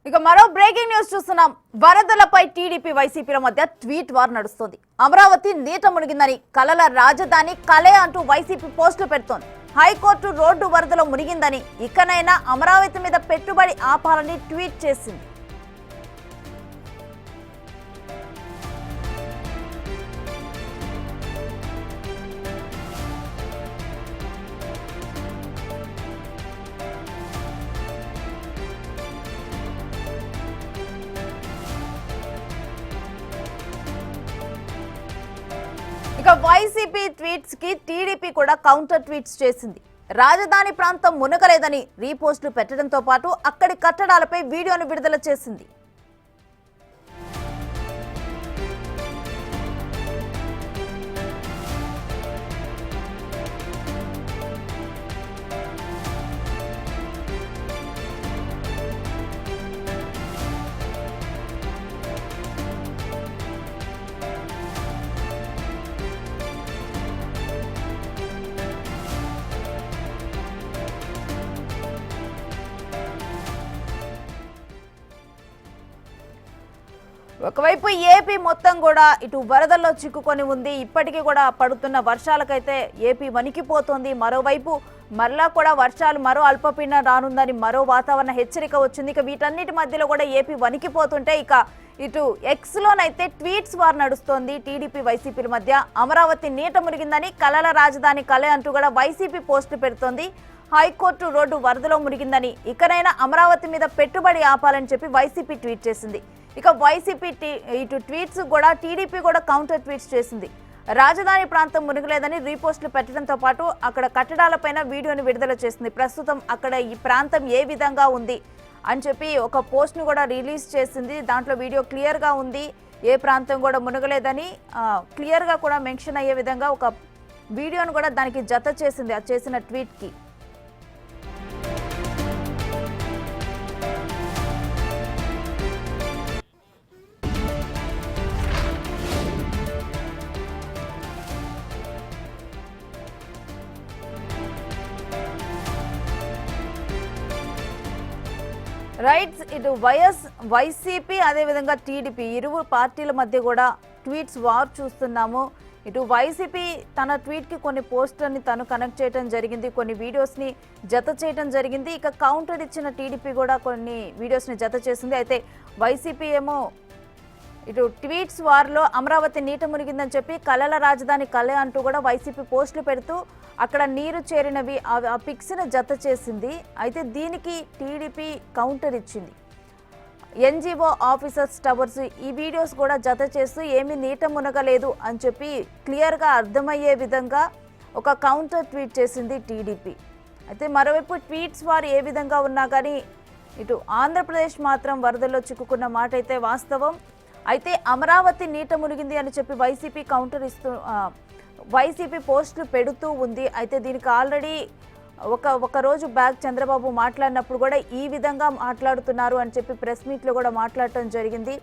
ఇక మరో breaking news చూస్తున్నాం. వరదలపై టీడీపీ వైసీపీల మధ్య ట్వీట్ వార్ నడుస్తోంది. అమరావతి నీట మునిగిందని, కలల రాజధాని కలే అంటూ వైసీపీ పోస్టులు పెడుతోంది. హైకోర్టు రోడ్డు వరదలో మునిగిందని, ఇకనైనా అమరావతి మీద పెట్టుబడి ఆపాలని ట్వీట్ చేసింది. ఇక వైసీపీ ట్వీట్స్ కి టీడీపీ కూడా కౌంటర్ ట్వీట్స్ చేసింది. రాజధాని ప్రాంతం మునగలేదని రీపోస్టులు పెట్టడంతో పాటు అక్కడి కట్టడాలపై వీడియోను విడుదల చేసింది. ఒకవైపు ఏపీ మొత్తం కూడా ఇటు వరదల్లో చిక్కుకొని ఉంది. ఇప్పటికీ కూడా పడుతున్న వర్షాలకైతే ఏపీ వణికిపోతోంది. మరోవైపు మరలా కూడా వర్షాలు మరో అల్పపీడనం రానుందని మరో వాతావరణ హెచ్చరిక వచ్చింది. ఇక వీటన్నిటి మధ్యలో కూడా ఏపీ వణికిపోతుంటే ఇక ఇటు ఎక్స్ లోనైతే ట్వీట్స్ వార్ నడుస్తోంది. టీడీపీ వైసీపీల మధ్య అమరావతి నీట మునిగిందని, కలల రాజధాని కలే అంటూ కూడా వైసీపీ పోస్టులు పెడుతోంది. హైకోర్టు రోడ్డు వరదలో మునిగిందని, ఇకనైనా అమరావతి మీద పెట్టుబడి ఆపాలని చెప్పి వైసీపీ ట్వీట్ చేసింది. ఇక వైసీపీ ఇటు ట్వీట్స్ కూడా టీడీపీ కూడా కౌంటర్ ట్వీట్స్ చేసింది. రాజధాని ప్రాంతం మునిగలేదని రీపోస్టులు పెట్టడంతో పాటు అక్కడ కట్టడాలపైన వీడియోని విడుదల చేసింది. ప్రస్తుతం అక్కడ ఈ ప్రాంతం ఏ విధంగా ఉంది అని చెప్పి ఒక పోస్ట్ను కూడా రిలీజ్ చేసింది. దాంట్లో వీడియో క్లియర్గా ఉంది. ఏ ప్రాంతం కూడా మునగలేదని క్లియర్గా కూడా మెన్షన్ అయ్యే విధంగా ఒక వీడియోను కూడా దానికి జత చేసింది. అది చేసిన ట్వీట్కి. రైట్స్ ఇటు వైసీపీ అదేవిధంగా టీడీపీ ఇరువురు పార్టీల మధ్య కూడా ట్వీట్స్ వార్ చూస్తున్నాము. ఇటు వైసీపీ తన ట్వీట్కి కొన్ని పోస్టులని తను కనెక్ట్ చేయడం జరిగింది, కొన్ని వీడియోస్ని జత చేయడం జరిగింది. ఇక కౌంటర్ ఇచ్చిన టీడీపీ కూడా కొన్ని వీడియోస్ని జత చేసింది. అయితే వైసీపీ ఏమో ఇటు ట్వీట్స్ వార్లో అమరావతి నీట మునిగిందని చెప్పి కలల రాజధాని కలే అంటూ కూడా వైసీపీ పోస్టులు పెడుతూ అక్కడ నీరు చేరినవి ఆ పిక్స్ని జత చేసింది. అయితే దీనికి టీడీపీ కౌంటర్ ఇచ్చింది. ఎన్జీఓ ఆఫీసర్స్ టవర్స్ ఈ వీడియోస్ కూడా జత చేస్తూ ఏమీ నీట మునగలేదు అని చెప్పి క్లియర్గా అర్థమయ్యే విధంగా ఒక కౌంటర్ ట్వీట్ చేసింది టీడీపీ. అయితే మరోవైపు ట్వీట్స్ వారు ఏ విధంగా ఉన్నా కానీ ఇటు ఆంధ్రప్రదేశ్ మాత్రం వరదల్లో చిక్కుకున్న మాట అయితే వాస్తవం. అయితే అమరావతి నీట మునిగింది అని చెప్పి వైసీపీ కౌంటర్ ఇస్తూ వైసీపీ పోస్టులు పెడుతూ ఉంది. అయితే దీనికి ఆల్రెడీ ఒక రోజు బ్యాక్ చంద్రబాబు మాట్లాడినప్పుడు కూడా ఈ విధంగా మాట్లాడుతున్నారు అని చెప్పి ప్రెస్ మీట్లో కూడా మాట్లాడటం జరిగింది.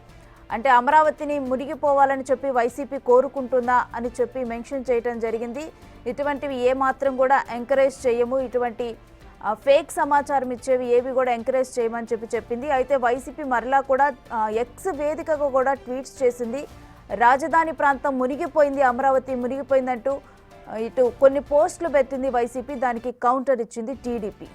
అంటే అమరావతిని మునిగిపోవాలని చెప్పి వైసీపీ కోరుకుంటుందా అని చెప్పి మెన్షన్ చేయడం జరిగింది. ఇటువంటివి ఏమాత్రం కూడా ఎంకరేజ్ చేయము, ఇటువంటి ఫేక్ సమాచారం ఇచ్చేవి ఏవి కూడా ఎంకరేజ్ చేయమని చెప్పి చెప్పింది. అయితే వైసీపీ మరలా కూడా ఎక్స్ వేదికగా కూడా ట్వీట్స్ చేసింది. రాజధాని ప్రాంతం మునిగిపోయింది, అమరావతి మునిగిపోయిందంటూ ఇటు కొన్ని పోస్టులు పెట్టింది వైసీపీ. దానికి కౌంటర్ ఇచ్చింది టీడీపీ.